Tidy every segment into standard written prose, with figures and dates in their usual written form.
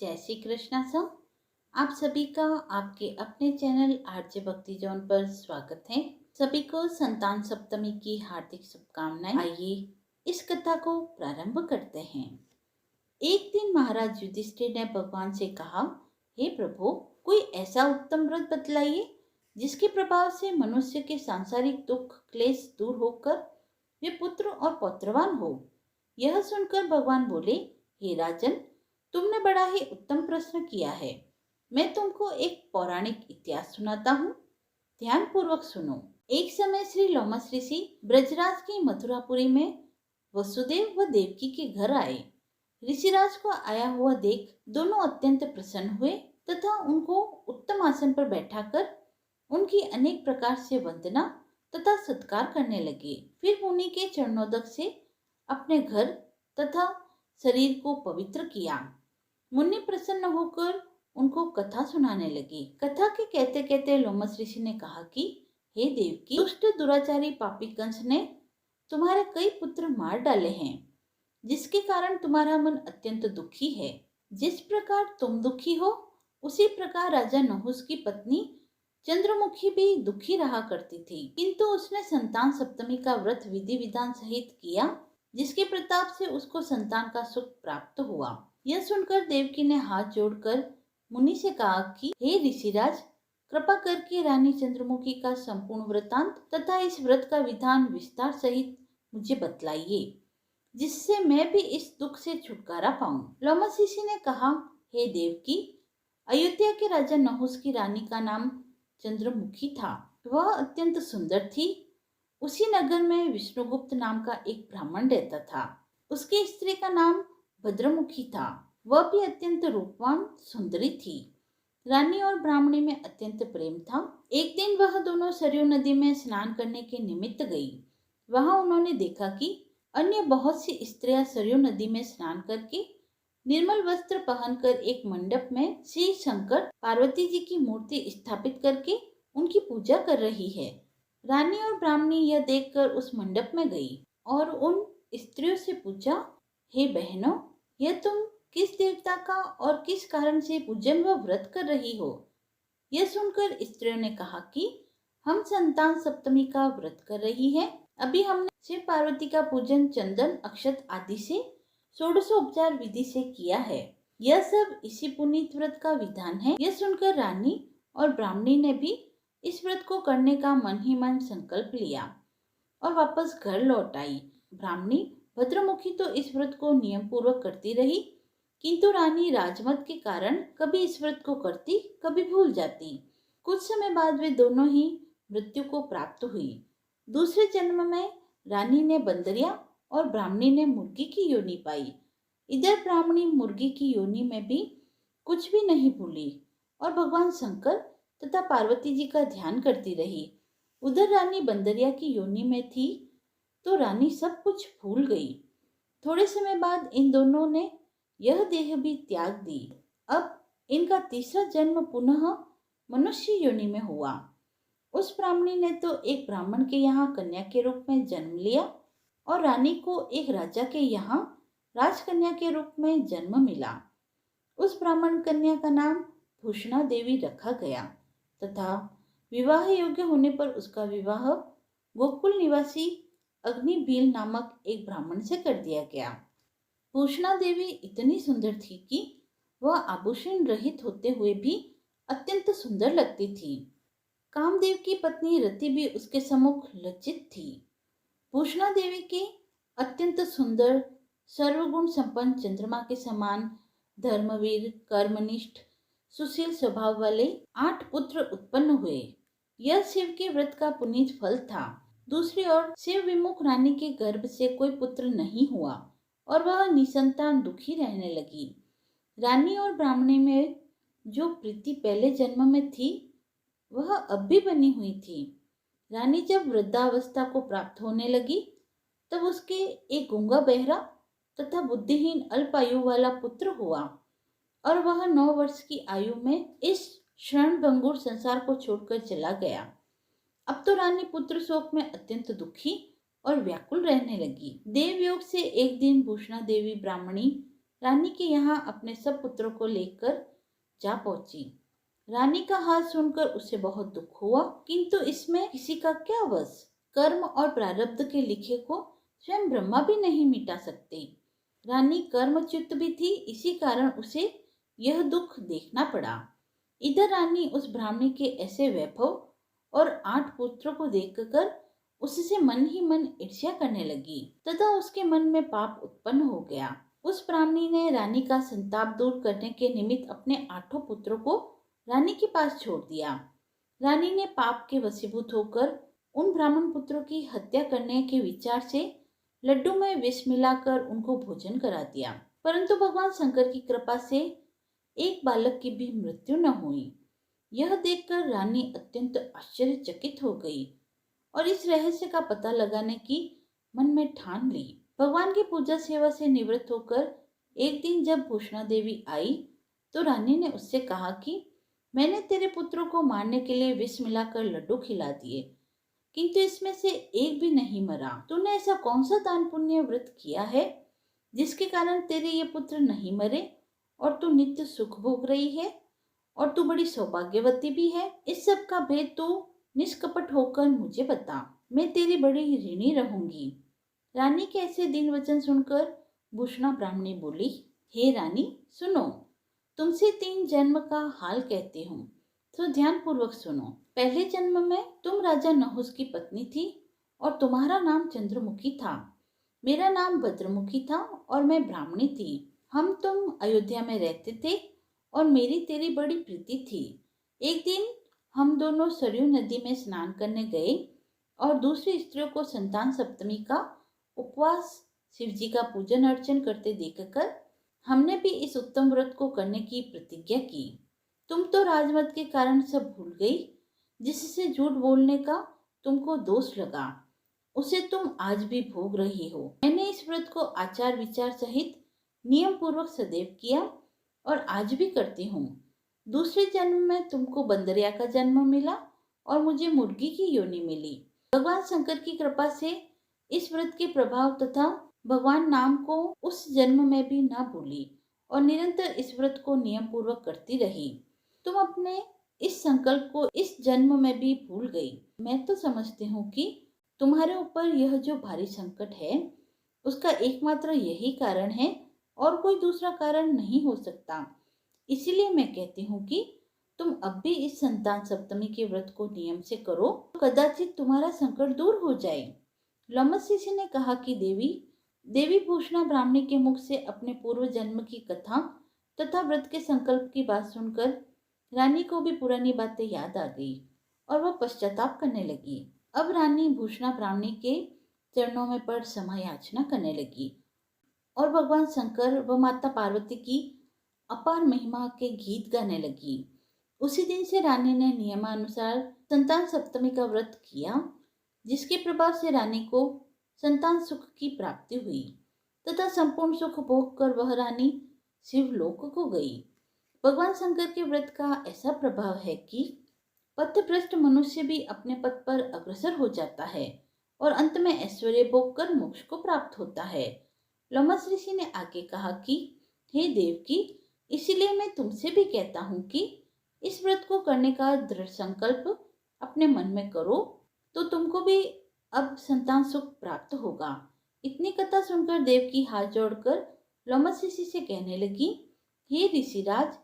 जय श्री कृष्णा सर। आप सभी का आपके अपने चैनल आरजे भक्ति जोन पर स्वागत है। सभी को संतान सप्तमी की हार्दिक शुभकामनाएं। आइए इस कथा को प्रारंभ करते हैं। एक दिन महाराज युधिष्ठिर ने भगवान से कहा, हे प्रभु, कोई ऐसा उत्तम व्रत बतलाइए जिसके प्रभाव से मनुष्य के सांसारिक दुख क्लेश दूर होकर वे पुत्र और पौत्रवान हो। यह सुनकर भगवान बोले, हे राजन, तुमने बड़ा ही उत्तम प्रश्न किया है। मैं तुमको एक पौराणिक इतिहास सुनाता हूँ, ध्यान पूर्वक सुनो। एक समय श्री लोमस ऋषि ब्रजराज की मथुरापुरी में वसुदेव व देवकी के घर आए। ऋषिराज को आया हुआ देख दोनों अत्यंत प्रसन्न हुए तथा उनको उत्तम आसन पर बैठाकर उनकी अनेक प्रकार से वंदना तथा सत्कार करने लगे। फिर मुनि के चरणोदक से अपने घर तथा शरीर को पवित्र किया। मुनि प्रसन्न होकर उनको कथा सुनाने लगे। कथा के कहते कहते लोमस ऋषि ने कहा कि हे देवकी, दुष्ट दुराचारी पापी कंस ने तुम्हारे कई पुत्र मार डाले हैं, जिसके कारण तुम्हारा मन अत्यंत दुखी है। जिस प्रकार तुम दुखी हो, उसी प्रकार राजा नहुस की पत्नी चंद्रमुखी भी दुखी रहा करती थी, किंतु उसने संतान सप्तमी का व्रत विधि विधान सहित किया, जिसके प्रताप से उसको संतान का सुख प्राप्त हुआ। यह सुनकर देवकी ने हाथ जोड़कर मुनि से कहा कि हे ऋषिराज, कृपा करके रानी चंद्रमुखी का संपूर्ण वृतांत तथा इस व्रत का विधान विस्तार सहित मुझे बतलाइए, जिससे मैं भी इस दुख से छुटकारा पाऊं। लोमस ऋषि ने कहा, हे देवकी, अयोध्या के राजा नहुस की रानी का नाम चंद्रमुखी था। वह अत्यंत सुंदर थी। उसी नगर में विष्णुगुप्त नाम का एक ब्राह्मण रहता था। उसकी स्त्री का नाम भद्रमुखी था। वह भी अत्यंत रूपवान सुंदरी थी। रानी और ब्राह्मणी में अत्यंत प्रेम था। एक दिन वह दोनों सरयू नदी में स्नान करने के निमित्त गई। वहां उन्होंने देखा कि अन्य बहुत सी स्त्रियां सरयू नदी में स्नान करके निर्मल वस्त्र पहनकर एक मंडप में श्री शंकर पार्वती जी की मूर्ति स्थापित करके उनकी पूजा कर रही है। रानी और ब्राह्मणी यह देखकर उस मंडप में गई और उन स्त्रियों से पूछा, हे बहनों, यह तुम किस देवता का और किस कारण से पूजन व व्रत कर रही हो? यह सुनकर स्त्रियों ने कहा कि हम संतान सप्तमी का व्रत कर रही है। अभी हमने शिव पार्वती का पूजन चंदन अक्षत आदि से षोडशोपचार विधि से किया है। यह सब इसी पुनीत व्रत का विधान है। यह सुनकर रानी और ब्राह्मणी ने भी इस व्रत को करने का मन ही मन संकल्प लिया और वापस घर लौट आई। ब्राह्मणी भद्रमुखी तो इस व्रत को नियम पूर्वक करती रही, किंतु रानी राजमत के कारण कभी इस व्रत को करती, कभी भूल जाती। कुछ समय बाद वे दोनों ही मृत्यु को प्राप्त हुई। दूसरे जन्म में रानी ने बंदरिया और ब्राह्मणी ने मुर्गी की योनि पाई। इधर ब्राह्मणी मुर्गी की योनि में भी कुछ भी नहीं भूली और भगवान शंकर तथा पार्वती जी का ध्यान करती रही। उधर रानी बंदरिया की योनि में थी तो रानी सब कुछ भूल गई। थोड़े समय बाद इन दोनों ने यह देह भी त्याग दी। अब इनका तीसरा जन्म पुनः मनुष्य योनि में हुआ। उस ब्राह्मणी ने तो एक ब्राह्मण के यहाँ कन्या के रूप में जन्म लिया और रानी को एक राजा के यहाँ राजकन्या के रूप में जन्म मिला। उस ब्राह्मण कन्या का नाम भूषणा देवी रखा गया तथा विवाह योग्य होने पर उसका विवाह गोकुल निवासी अग्निबील नामक एक ब्राह्मण से कर दिया गया। भूषणा देवी इतनी सुंदर थी कि वह आभूषण रहित होते हुए भी अत्यंत सुंदर लगती थी। कामदेव की पत्नी रति भी उसके सम्मुख लज्जित थी। भूषणा देवी के अत्यंत सुंदर सर्वगुण संपन्न चंद्रमा के समान धर्मवीर, कर्मनिष्ठ, सुशील स्वभाव वाले 8 पुत्र उत्पन्न हुए। यह शिव के व्रत का पुनीत फल था। दूसरी ओर शिव विमुख रानी के गर्भ से कोई पुत्र नहीं हुआ और वह निसंतान दुखी रहने लगी। रानी और ब्राह्मणी में जो प्रीति पहले जन्म में थी वह अब भी बनी हुई थी। रानी जब वृद्धावस्था को प्राप्त होने लगी तब उसके एक गूंगा बहरा तथा बुद्धिहीन अल्पायु वाला पुत्र हुआ और वह 9 वर्ष की आयु में इस क्षणभंगुर संसार को छोड़कर चला गया। अब तो रानी पुत्र शोक में अत्यंत दुखी और व्याकुल रहने लगी। देवयोग से एक दिन भूषणा देवी ब्राह्मणी रानी के यहाँ अपने सब पुत्रों को लेकर जा पहुंची। रानी का हाल सुनकर उसे बहुत दुख हुआ, किंतु इसमें किसी का क्या बस। कर्म और प्रारब्ध के लिखे को स्वयं ब्रह्मा भी नहीं मिटा सकते। रानी कर्मच्युत भी थी, इसी कारण उसे यह दुख देखना पड़ा। इधर रानी उस ब्राह्मणी के ऐसे वैभव और 8 पुत्रों को देखकर उससे मन ही मन ईर्ष्या करने लगी तथा उसके मन में पाप उत्पन्न हो गया। उस ब्राह्मणी ने रानी का संताप दूर करने के निमित्त अपने 8 पुत्रों को रानी के पास छोड़ दिया। रानी ने पाप के वशीभूत होकर उन ब्राह्मण पुत्रों की हत्या करने के विचार से लड्डू में विष मिलाकर उनको भोजन करा दिया, परंतु भगवान शंकर की कृपा से एक बालक की भी मृत्यु न हुई। यह देखकर रानी अत्यंत आश्चर्यचकित हो गई और इस रहस्य का पता लगाने की मन में ठान ली। भगवान की पूजा सेवा से निवृत्त होकर एक दिन जब भूषणा देवी आई तो रानी ने उससे कहा कि मैंने तेरे पुत्रों को मारने के लिए विष मिलाकर लड्डू खिला दिए, किंतु इसमें से एक भी नहीं मरा। तूने ऐसा कौन सा दान पुण्य व्रत किया है जिसके कारण तेरे ये पुत्र नहीं मरे और तू नित्य सुख भोग रही है और तू बड़ी सौभाग्यवती भी है। इस सब का भेद तू निष्कपट होकर मुझे बता, मैं तेरी बड़ी ऋणी रहूंगी। रानी के ऐसे दीन वचन सुनकर भूषणा ब्राह्मणी बोली, हे रानी सुनो, तुमसे 3 जन्म का हाल कहती हूँ, तो ध्यान पूर्वक सुनो। पहले जन्म में तुम राजा नहुस की पत्नी थी और तुम्हारा नाम चंद्रमुखी था। मेरा नाम भद्रमुखी था और मैं ब्राह्मणी थी। हम तुम अयोध्या में रहते थे और मेरी तेरी बड़ी प्रीति थी। एक दिन हम दोनों सरयू नदी में स्नान करने गए और दूसरी स्त्रियों को संतान सप्तमी का उपवास, शिव जी का पूजन अर्चन करते देखकर हमने भी इस उत्तम व्रत को करने की प्रतिज्ञा की। तुम तो राजमत के कारण सब भूल गई, जिससे झूठ बोलने का तुमको दोष लगा, उसे तुम आज भी भोग रही हो। मैंने इस व्रत को आचार विचार सहित नियम पूर्वक सदैव किया और आज भी करती हूँ। दूसरे जन्म में तुमको बंदरिया का जन्म मिला और मुझे मुर्गी की योनि मिली। भगवान शंकर की कृपा से इस व्रत के प्रभाव तथा भगवान नाम को उस जन्म में भी ना भूली और निरंतर इस व्रत को नियम पूर्वक करती रही। तुम अपने इस संकल्प को इस जन्म में भी भूल गई। मैं तो समझती हूँ कि तुम्हारे ऊपर यह जो भारी संकट है उसका एकमात्र यही कारण है और कोई दूसरा कारण नहीं हो सकता। इसीलिए मैं कहती हूँ कि तुम अब भी इस संतान सप्तमी के व्रत को नियम से करो तो कदाचित तुम्हारा संकट दूर हो जाए। लमस ऋषि ने कहा कि देवी भूषणा ब्राह्मणी के मुख से अपने पूर्व जन्म की कथा तथा व्रत के संकल्प की बात सुनकर रानी को भी पुरानी बातें याद आ गई और वह पश्चाताप करने लगी। अब रानी भूषणा ब्राह्मणी के चरणों में पड़ क्षमा याचना करने लगी और भगवान शंकर व माता पार्वती की अपार महिमा के गीत गाने लगी। उसी दिन से रानी ने नियमानुसार संतान सप्तमी का व्रत किया, जिसके प्रभाव से रानी को संतान सुख की प्राप्ति हुई तथा संपूर्ण सुख भोग कर वह रानी शिवलोक को गई। भगवान शंकर के व्रत का ऐसा प्रभाव है कि पथभ्रष्ट मनुष्य भी अपने पथ पर अग्रसर हो जाता है और अंत में ऐश्वर्य भोग कर मोक्ष को प्राप्त होता है। लमस ऋषि ने आगे कहा कि हे देवकी, इसीलिए मैं तुमसे भी कहता हूँ कि इस व्रत को करने का दृढ़ संकल्प अपने मन में करो तो तुमको भी अब संतान सुख प्राप्त होगा। इतनी कथा सुनकर देवकी हाथ जोड़कर लमस ऋषि से कहने लगी, हे ऋषिराज,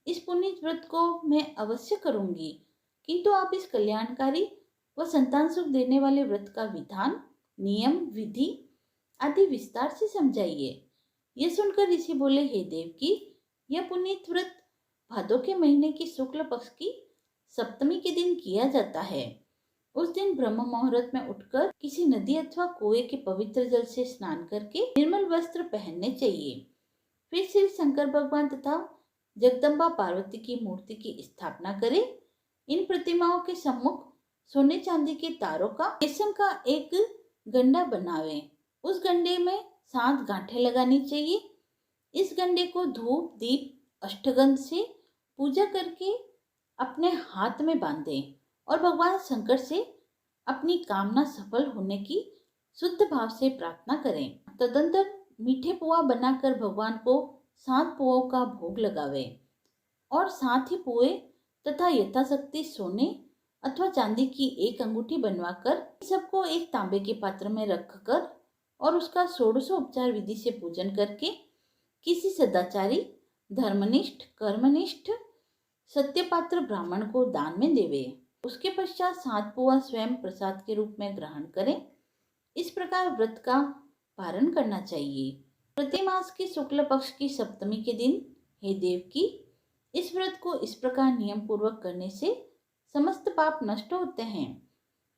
इस पुनीत व्रत को मैं अवश्य करूंगी, किंतु आप इस कल्याणकारी व संतान सुख देने वाले व्रत का विधान, नियम, विधि आदि विस्तार से समझाइए। यह सुनकर ऋषि बोले, हे देवकी, यह पुनीत व्रत भादों के महीने की शुक्ल पक्ष की सप्तमी के दिन किया जाता है। उस दिन ब्रह्म मुहूर्त में उठकर किसी नदी अथवा कुएं के पवित्र जल से स्नान करके निर्मल वस्त्र पहनने चाहिए। फिर श्री शंकर भगवान तथा जगदम्बा पार्वती की मूर्ति की स्थापना करें। इन प्रतिमाओं के सम्मुख सोने चांदी के तारों का रेशम का एक गंडा बनावे। उस गंडे में 7 गांठें लगानी चाहिए। इस गंडे को धूप, दीप, अष्टगंध से पूजा करके अपने हाथ में बांधे और भगवान शंकर से अपनी कामना सफल होने की शुद्ध भाव से प्रार्थना करें। तदंतर मीठे पुआ बनाकर भगवान को 7 पुओं का भोग लगावे और साथ ही पुए तथा यथाशक्ति सोने अथवा चांदी की एक अंगूठी बनवाकर सबको एक तांबे के पात्र में रखकर और उसका षोडशोपचार विधि से पूजन करके किसी सदाचारी, धर्मनिष्ठ, कर्मनिष्ठ सत्यपात्र ब्राह्मण को दान में देवे। उसके पश्चात 7 पुआ स्वयं प्रसाद के रूप में ग्रहण करें। इस प्रकार व्रत का पारण करना चाहिए। प्रति मास की शुक्ल पक्ष की सप्तमी के दिन हे देव की इस व्रत को इस प्रकार नियम पूर्वक करने से समस्त पाप नष्ट होते हैं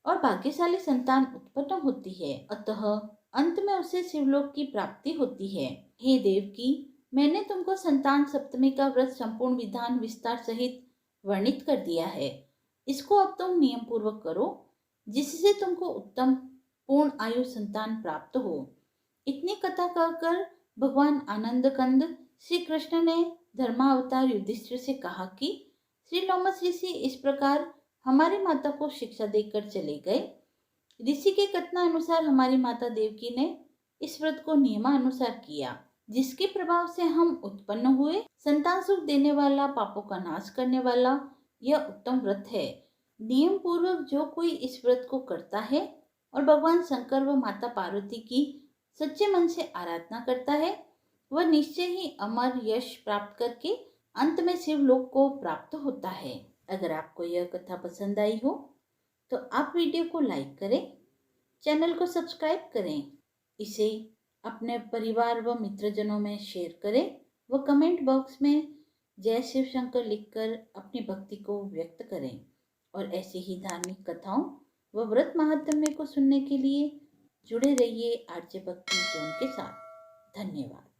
और भाग्यशाली संतान उत्पन्न होती है। अतः अंत में उसे शिवलोक की प्राप्ति होती है। हे देव की मैंने तुमको संतान सप्तमी का व्रत संपूर्ण विधान विस्तार सहित वर्णित कर दिया है। इसको अब तुम नियम पूर्वक करो जिससे तुमको उत्तम पूर्ण आयु संतान प्राप्त हो। इतनी कथा कहकर भगवान आनंद कंद श्री कृष्ण ने धर्मावतार युधिष्ठिर से कहा कि श्री लोमस ऋषि इस प्रकार हमारी माता को शिक्षा देकर चले गए। ऋषि के कथनानुसार हमारी माता देवकी ने इस व्रत को नियमानुसार किया, जिसके प्रभाव से हम उत्पन्न हुए। संतान सुख देने वाला, पापों का नाश करने वाला यह उत्तम व्रत है। नियम पूर्वक जो कोई इस व्रत को करता है और भगवान शंकर व माता पार्वती की सच्चे मन से आराधना करता है, वह निश्चय ही अमर यश प्राप्त करके अंत में शिवलोक को प्राप्त होता है। अगर आपको यह कथा पसंद आई हो तो आप वीडियो को लाइक करें, चैनल को सब्सक्राइब करें, इसे अपने परिवार व मित्रजनों में शेयर करें व कमेंट बॉक्स में जय शिव शंकर लिखकर अपनी भक्ति को व्यक्त करें। और ऐसी ही धार्मिक कथाओं व व्रत महात्म्य को सुनने के लिए जुड़े रहिए आरजे भक्ति जोन के साथ। धन्यवाद।